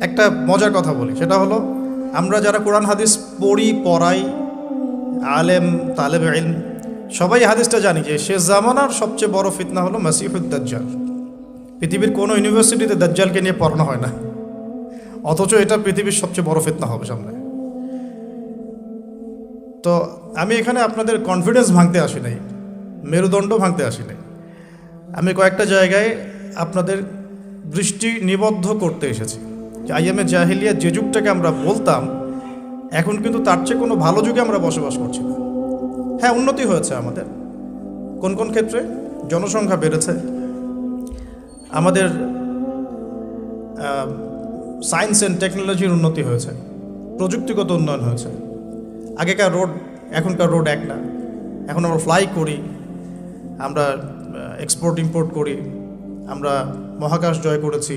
একটা মজার কথা বলি, সেটা হলো আমরা যারা কোরআন হাদিস পড়াই, আলেম তালেব ইলম, সবাই হাদিসটা জানি যে শেষ জামানার সবচেয়ে বড় ফিতনা হলো মাসিহুদ দাজ্জাল। পৃথিবীর কোনো ইউনিভার্সিটিতে দাজ্জালকে নিয়ে পড়ানো হয় না, অথচ এটা পৃথিবীর সবচেয়ে বড় ফিতনা হবে সামনে। তো আমি এখানে আপনাদের কনফিডেন্স ভাঙতে আসি নাই, মেরুদণ্ড ভাঙতে আসি নাই। আমি কয়েকটা জায়গায় আপনাদের দৃষ্টি নিবদ্ধ করতে এসেছি যে আইয়ামে জাহিলিয়া যে যুগটাকে আমরা বলতাম, এখন কিন্তু তার চেয়ে কোনো ভালো যুগে আমরা বসবাস করছি না। হ্যাঁ, উন্নতি হয়েছে আমাদের কোন কোন ক্ষেত্রে, জনসংখ্যা বেড়েছে, আমাদের সায়েন্স অ্যান্ড টেকনোলজির উন্নতি হয়েছে, প্রযুক্তিগত উন্নয়ন হয়েছে। আগেকার রোড এখনকার রোড এক না, এখন আমরা ফ্লাই করি, আমরা এক্সপোর্ট ইম্পোর্ট করি, আমরা মহাকাশ জয় করেছি।